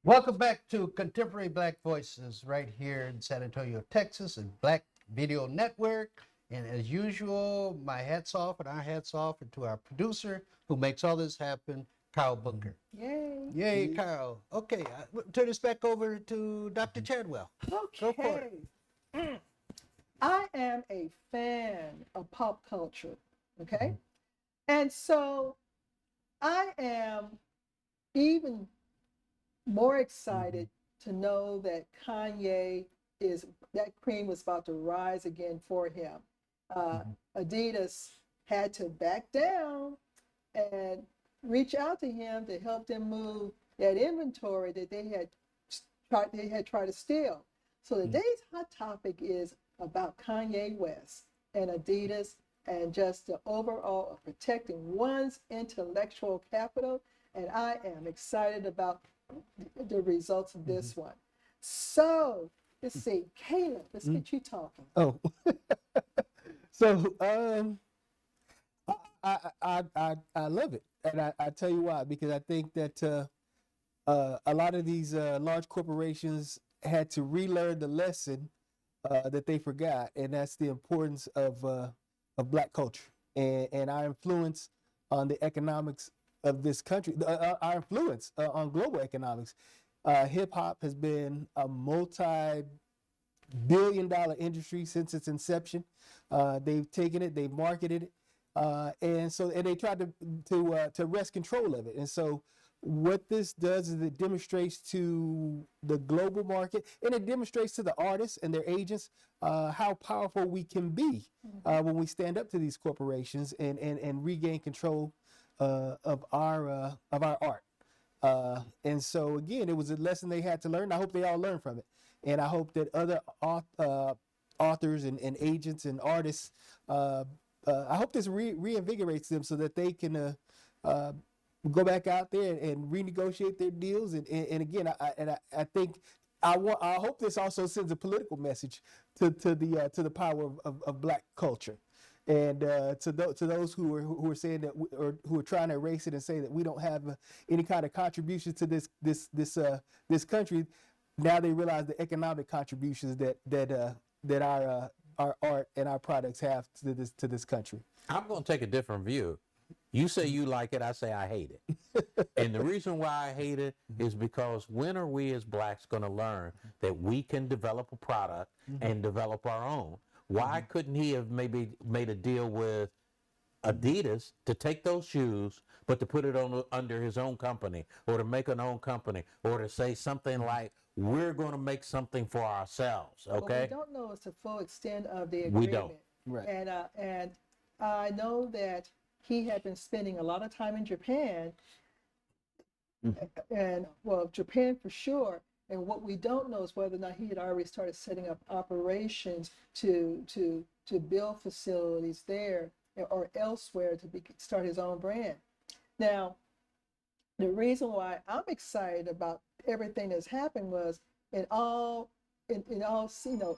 Welcome back to Contemporary Black Voices right here in San Antonio, Texas, and Black Video Network. And as usual, my hats off and our hats off and to our producer who makes all this happen, Kyle Booker. Yay. Yay, Kyle. Okay, we'll turn this back over to Dr. Chadwell. Go for it. Okay. I am a fan of pop culture. Okay. And so I am even more excited to know that Kanye is, that cream was about to rise again for him. Adidas had to back down and reach out to him to help them move that inventory that they had tried to steal. So today's hot topic is about Kanye West and Adidas and just the overall of protecting one's intellectual capital. And I am excited about the results of this one. So let's see, Caleb, let's get you talking. Oh, so I love it, and I tell you why, because I think that a lot of these large corporations had to relearn the lesson that they forgot, and that's the importance of Black culture and our influence on the economics of this country, our influence on global economics. Hip hop has been a multi-billion-dollar industry since its inception. They've taken it, they've marketed it, and they tried to wrest control of it. And so, what this does is it demonstrates to the global market, and it demonstrates to the artists and their agents how powerful we can be when we stand up to these corporations and regain control of our art. And so again, it was a lesson they had to learn. I hope they all learn from it, and I hope that other authors and agents and artists. I hope this reinvigorates them so that they can go back out there and renegotiate their deals. And again, I think I hope this also sends a political message to the power of Black culture. And to those who are saying that or who are trying to erase it and say that we don't have any kind of contribution to this country, now they realize the economic contributions that our art and our products have to this country. I'm going to take a different view. You say you like it, I say I hate it. And the reason why I hate it is because when are we as blacks going to learn that we can develop a product and develop our own? Why couldn't he have maybe made a deal with Adidas to take those shoes, but to put it on under his own company, or to make an own company, or to say something like, we're going to make something for ourselves, okay? What we don't know is the full extent of the agreement. We don't. Right. And I know that he had been spending a lot of time in Japan, and well, Japan for sure. And what we don't know is whether or not he had already started setting up operations to build facilities there or elsewhere to start his own brand. Now, the reason why I'm excited about everything that's happened was in all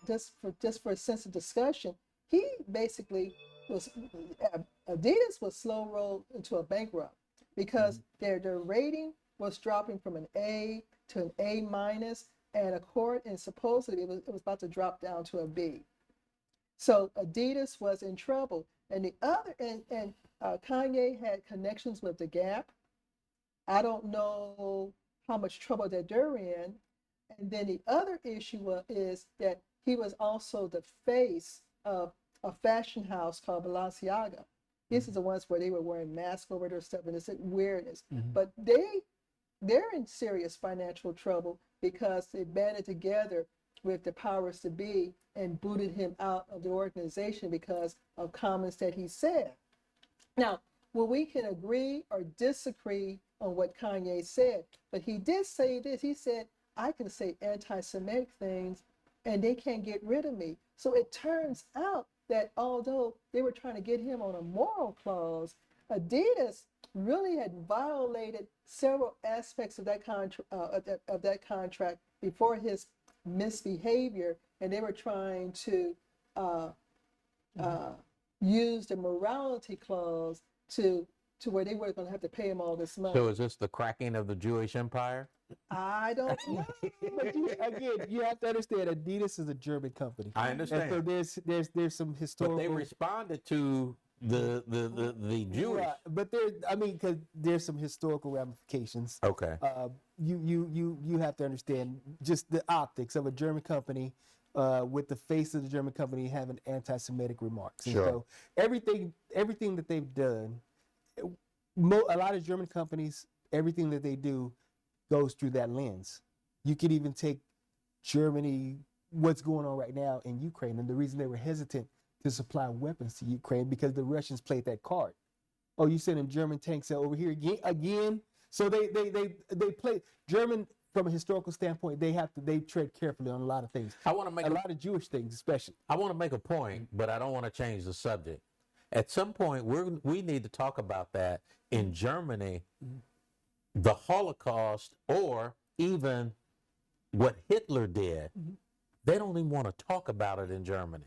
just for a sense of discussion, he basically was Adidas was slow rolled into a bankrupt because their rating was dropping from an A to an A minus, and supposedly it was about to drop down to a B. So Adidas was in trouble, and Kanye had connections with the Gap. I don't know how much trouble that they're in. And then the other issue is that he was also the face of a fashion house called Balenciaga. This is the ones where they were wearing masks over their stuff, and it's weirdness. But they're in serious financial trouble because they banded together with the powers to be and booted him out of the organization because of comments that he said. Now, well, we can agree or disagree on what Kanye said, but he did say this. He said, I can say anti-Semitic things and they can't get rid of me. So it turns out that although they were trying to get him on a moral clause, Adidas really had violated several aspects of that contract before his misbehavior, and they were trying to use the morality clause to where they were going to have to pay him all this money. So is this the cracking of the Jewish empire? I don't know. But again, you have to understand, Adidas is a German company. I And understand. so there's some But historical. they responded to the Jewish. Right, but because there's some historical ramifications. Okay. You have to understand just the optics of a German company, with the face of the German company having anti-Semitic remarks. And Sure. so everything that they've done, a lot of German companies, everything that they do goes through that lens. You could even take Germany, what's going on right now in Ukraine, and the reason they were hesitant to supply weapons to Ukraine because the Russians played that card. Oh, you sending German tanks over here again? So they play German from a historical standpoint. They tread carefully on a lot of things. I want to make A lot of Jewish things, especially. I want to make a point, but I don't want to change the subject. At some point, we need to talk about that in Germany, the Holocaust, or even what Hitler did. They don't even want to talk about it in Germany.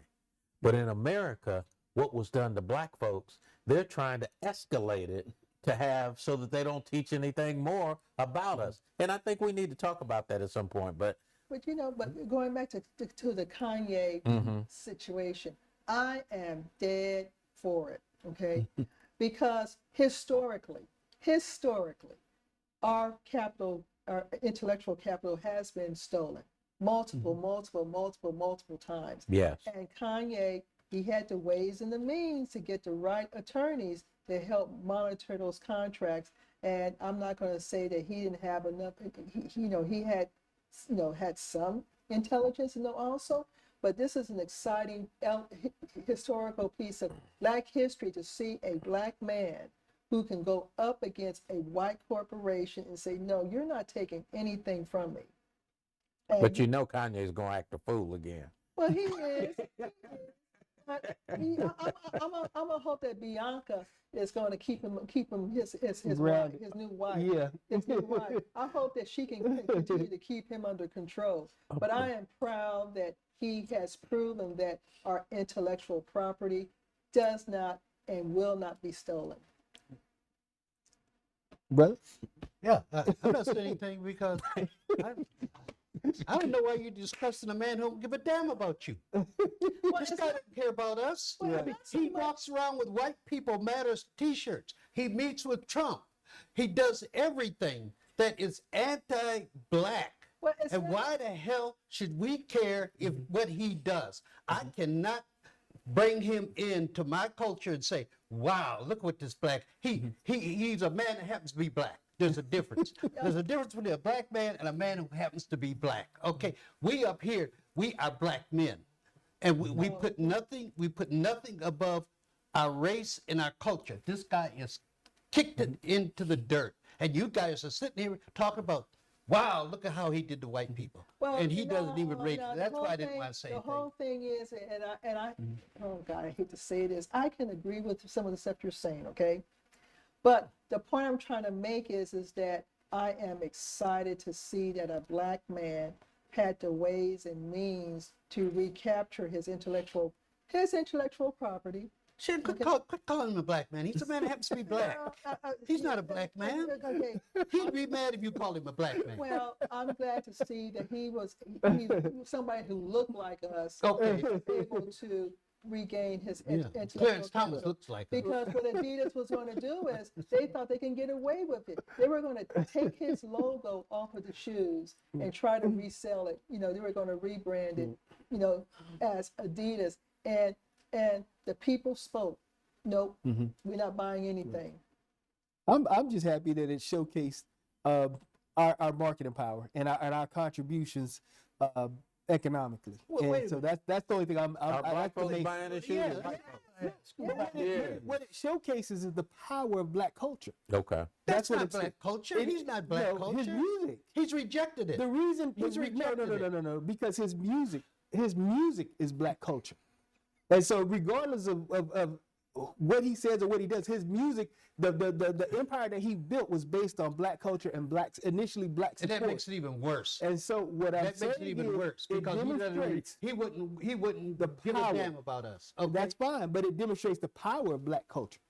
But in America, what was done to black folks, they're trying to escalate it to have so that they don't teach anything more about us. And I think we need to talk about that at some point. But But going back to the Kanye situation, I am dead for it, okay? Because historically, our intellectual capital has been stolen multiple times. yes, And Kanye, he had the ways and the means to get the right attorneys to help monitor those contracts. And I'm not going to say that he didn't have enough. He had, had some intelligence, also. But this is an exciting historical piece of Black history to see a Black man who can go up against a white corporation and say, no, you're not taking anything from me. And but Kanye's going to act a fool again. well, he is. I'm gonna hope that Bianca is going to keep him his wife, Grounded. his new wife. Yeah. His new wife. I hope that she can continue to keep him under control. But I am proud that he has proven that our intellectual property does not and will not be stolen. Brother? Yeah, I'm not saying anything because I don't know why you're discussing a man who don't give a damn about you. This guy doesn't care about us. Well, I mean, he walks around with White People Matters t-shirts. He meets with Trump. He does everything that is anti-black. Well, it's And not- why the hell should we care if what he does? I cannot bring him into my culture and say, wow, look what this black, he's a man that happens to be black. There's a difference. There's a difference between a black man and a man who happens to be black. Okay, we up here, we are black men. And we put nothing above our race and our culture. This guy is kicked it into the dirt. And you guys are sitting here talking about, wow, look at how he did the white people. Well, and he doesn't even rate no, it. the That's whole why I didn't thing- want to say the anything. whole thing is, and I, oh God, I hate to say this. I can agree with some of the stuff you're saying, okay? But the point I'm trying to make is that I am excited to see that a black man had the ways and means to recapture his intellectual property. Shit, quit calling him a black man. He's a man that happens to be black. He's not a black man. Okay. He'd be mad if you called him a black man. Well, I'm glad to see that he was somebody who looked like us, Okay. able to regain his Yeah. intellectual Clarence Thomas capital. looks like him. Because what Adidas was going to do is they thought they can get away with it. They were going to take his logo off of the shoes and try to resell it. They were going to rebrand it, as Adidas. And the people spoke. Nope, we're not buying anything. I'm just happy that it showcased our marketing power and our contributions economically. Well, And wait a so that's the only thing Are I black like to folks make. buying his shoes? What it showcases is the power of black culture. Okay. That's what not it's- black culture. He's not black no, culture. His music. He's rejected it. The reason He's rejected it. no, because his music is black culture. And so regardless of what he says or what he does, his music, the empire that he built was based on black culture and initially black And support. that makes it even worse. And so what I'm That saying makes it even is, worse it because demonstrates, he wouldn't the give power. a damn about us. Okay? that's fine, but it demonstrates the power of black culture.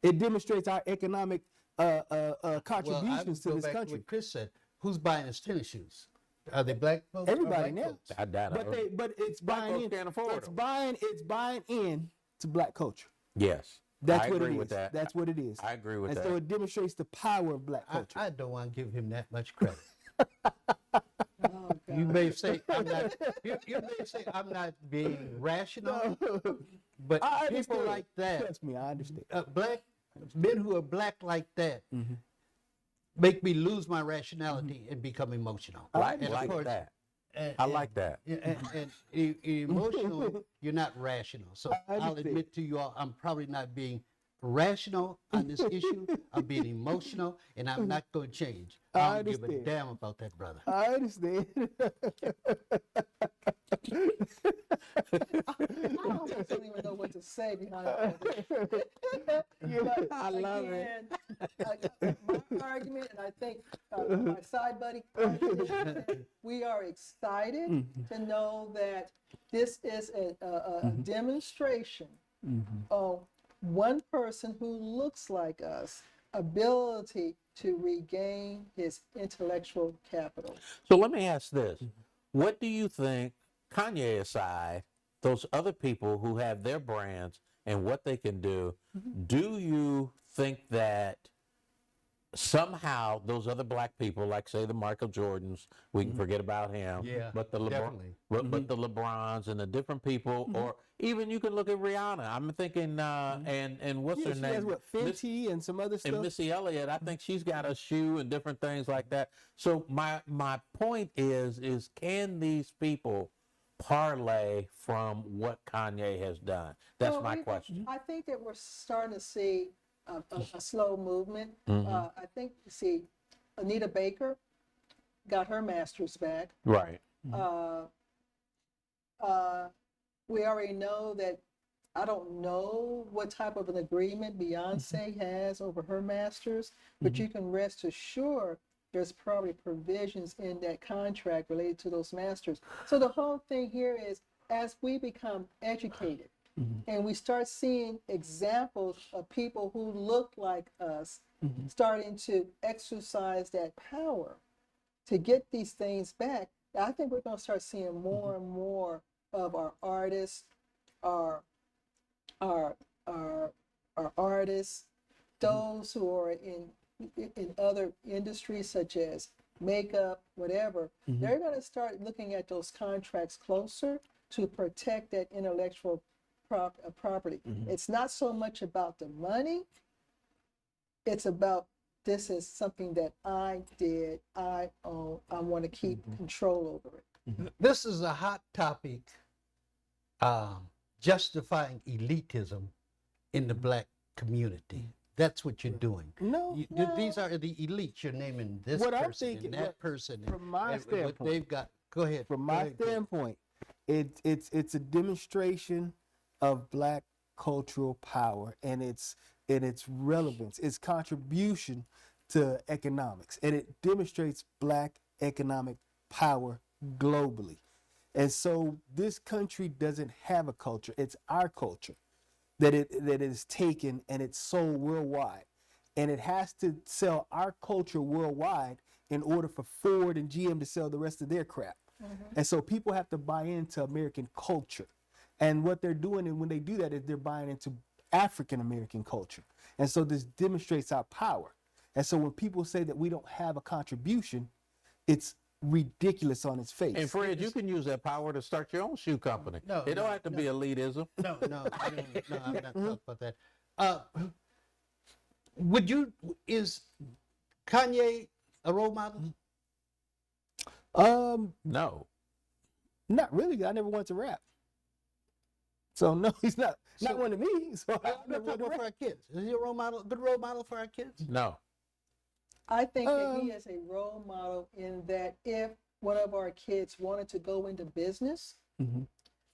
It demonstrates our economic Well, I contributions would to go this back to country. what Chris said. who's buying his tennis shoes? Are they black folks? or Everybody white now. folks? I doubt it. But it's Black buying folks in. can't afford It's them. buying in to black culture. Yes, That's I what agree it with is. that. That's what it is. I agree with and that. so it demonstrates the power of black culture. I don't want to give him that much credit. Oh, You God. may say I'm not. You may say I'm not being rational, but I people understand. like that, Trust me, I understand. black men who are black like that, Mm-hmm. make me lose my rationality and become emotional. Like, And of like course, that. and- I and- like that. and emotional, you're not rational. So I I'll understand. admit to you all, I'm probably not being rational on this issue. I'm being emotional, and I'm not going to change. I I don't give a understand. damn about that brother. I understand. I almost don't even know what to say behind all this. But I love it. My argument, and I think my side buddy, argument, we are excited Mm-hmm. to know that this is a demonstration of one person who looks like us ability to regain his intellectual capital. So let me ask this. What do you think, Kanye aside, those other people who have their brands and what they can do, do you think that somehow those other black people, like say the Michael Jordans, we can forget about him, Yeah, but the definitely. but the LeBrons and the different people, or even you can look at Rihanna. I'm thinking, and what's Yeah, her she name? has what, Miss- Fenty and some other and stuff. Missy Elliott, I think she's got a shoe and different things like that. So my point is can these people parlay from what Kanye has done? That's Well, my we- question. I think that we're starting to see a slow movement. I think, see, Anita Baker got her master's back. Right. We already know that, I don't know what type of an agreement Beyonce has over her masters, but you can rest assured there's probably provisions in that contract related to those masters. So the whole thing here is, as we become educated and we start seeing examples of people who look like us starting to exercise that power to get these things back, I think we're going to start seeing more and more of our artists, our artists, those who are in other industries such as makeup, whatever, they're going to start looking at those contracts closer to protect that intellectual property. It's not so much about the money, it's about, this is something that I did, I own, I want to keep control over it. This is a hot topic, justifying elitism in the black community. That's what you're doing. No, These are the elites. You're naming this What I'm person thinking- and that person. from my and what standpoint- they've got. Go ahead. From Go my ahead, Jay. standpoint, it's a demonstration of black cultural power and its relevance, its contribution to economics, and it demonstrates black economic power globally. And so this country doesn't have a culture; it's our culture that it is taken and it's sold worldwide, and it has to sell our culture worldwide in order for Ford and GM to sell the rest of their crap. And so people have to buy into American culture. And what they're doing, and when they do that, is they're buying into African American culture. And so this demonstrates our power. And so when people say that we don't have a contribution, it's ridiculous on its face. And Fred, you can use that power to start your own shoe company. No, It don't no, have to be elitism. No, I don't, no, I'm not talking about that. Is Kanye a role model? No. Not really. I never wanted to rap. So no, he's not So- one of me. So I I'm not never talking wanted to about for rap. our kids. Is he a role model, good role model for our kids? No. I think that he is a role model in that if one of our kids wanted to go into business,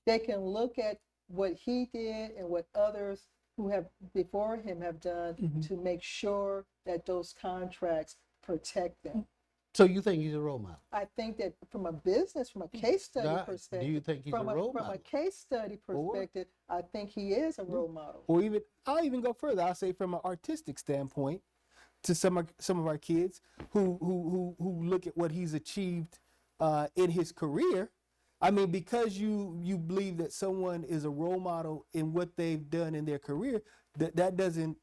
they can look at what he did and what others who have before him have done to make sure that those contracts protect them. So you think he's a role model? I think that from a business, from a case study Nah, perspective, do you think he's from a role from model? a case study perspective, I think he is a role model. Or I'll even go further. I'll say from an artistic standpoint, to some of our kids who look at what he's achieved in his career. I mean, because you believe that someone is a role model in what they've done in their career, that doesn't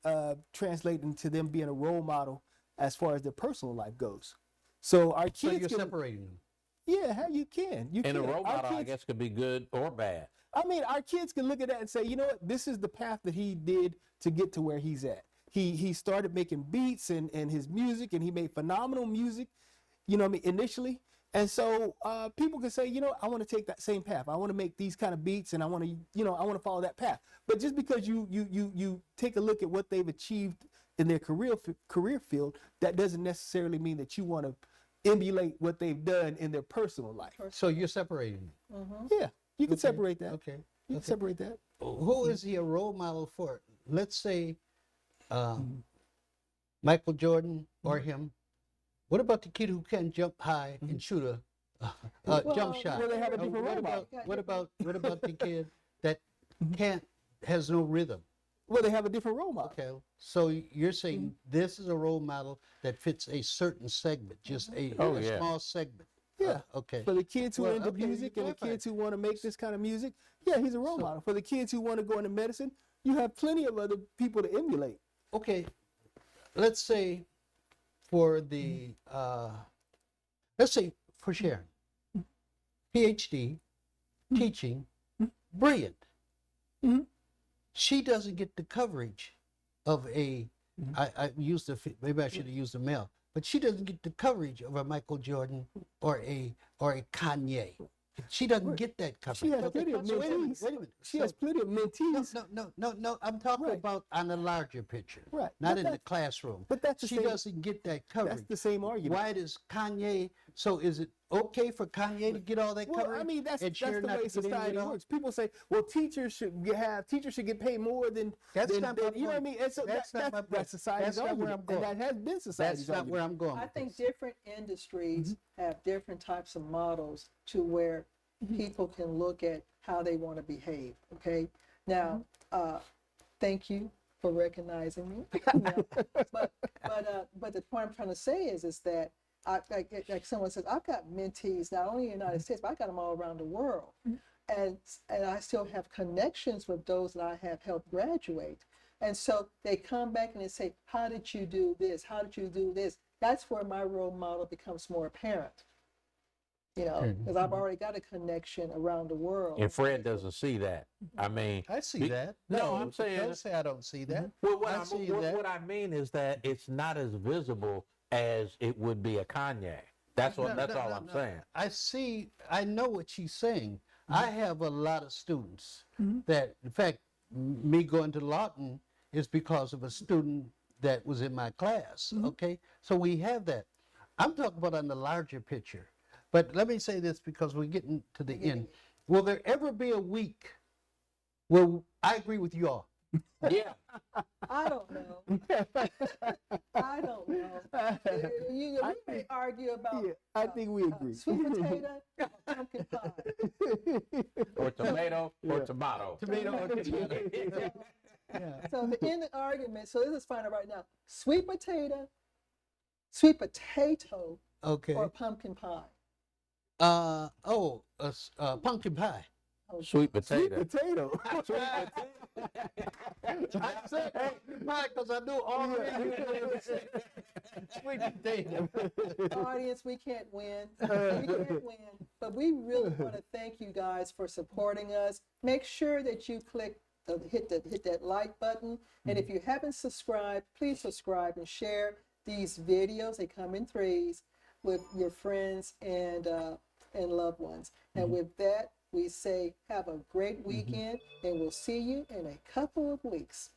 translate into them being a role model as far as their personal life goes. So our kids So you're can, separating them. yeah, how you can. You And can. a role Our model, I kids- guess, could be good or bad. I mean, our kids can look at that and say, you know what, this is the path that he did to get to where he's at. He started making beats and his music, and he made phenomenal music, you know what I mean, initially. And so people can say, you know, I want to take that same path. I want to make these kind of beats, and I want to, you know, I want to follow that path. But just because you take a look at what they've achieved in their career field, that doesn't necessarily mean that you want to emulate what they've done in their personal life. So you're separating them. Yeah, you can separate that. Okay. You can separate that. Who is he a role model for? Let's say Michael Jordan or him. What about the kid who can jump high and shoot a jump shot? well, they have a different role model. what about the kid that has no rhythm? Well, they have a different role model. Okay, so you're saying this is a role model that fits a certain segment, just a small segment. Yeah. Okay. For the kids who Well, are into okay, music and the clarify. kids who want to make this kind of music, yeah, he's a role model. For the kids who want to go into medicine, you have plenty of other people to emulate. Okay, let's say for the let's say for Sharon, PhD, teaching, brilliant. Mhm. She doesn't get the coverage of a. I used maybe I should have used a male, but she doesn't get the coverage of a Michael Jordan or a Kanye. She doesn't get that coverage. She has Okay, plenty of so wait a minute, mentees. wait a minute. She So- has plenty of mentees. no. I'm talking Right. about on the larger picture, Right. not But in the that- classroom. but that's the she same- doesn't get that coverage. That's the same argument. Why does Kanye? So is it okay for Kanye to get all that Well, coverage? I mean, that's and the Sharon not way to get any at society all? works. People say, well, teachers should get paid more than That's than, not than- my you know what I point. mean. And so That's not my point. that's society's That's not where argument, I'm going. and that has been society's That's not argument. where I'm going. I with think this. different industries have different types of models to where people can look at how they want to behave. Okay. Now, thank you for recognizing me. Now, but the point I'm trying to say is that like someone says, I've got mentees not only in the United States, but I got them all around the world, and I still have connections with those that I have helped graduate. And so they come back and they say, how did you do this? How did you do this? That's where my role model becomes more apparent. You know, because I've already got a connection around the world. And Fred doesn't see that. I mean, I see that. No, I'm saying- Don't say I don't see that. well, I see that. what I mean is that it's not as visible as it would be a Kanye. That's all I'm saying. I know what she's saying. I have a lot of students that, in fact, me going to Lawton is because of a student that was in my class. Okay, so we have that. I'm talking about on the larger picture. But let me say this because we're getting to the end. Will there ever be a week where I agree with you all? Yeah. I don't know. I don't know. We may argue about Yeah, I think we agree. sweet potato or pumpkin pie. Or tomato or tomato. Tomato or tomato. Yeah. So the end of the argument, so this is final right now. Sweet potato Okay. or pumpkin pie. Pumpkin pie. Sweet Sweet potato. potato. I said pumpkin pie because I knew already. Sweet potato. Audience, we can't win. We can't win. But we really want to thank you guys for supporting us. Make sure that you hit that like button. And if you haven't subscribed, please subscribe and share these videos. They come in threes with your friends and loved ones. And with that, we say have a great weekend, and we'll see you in a couple of weeks.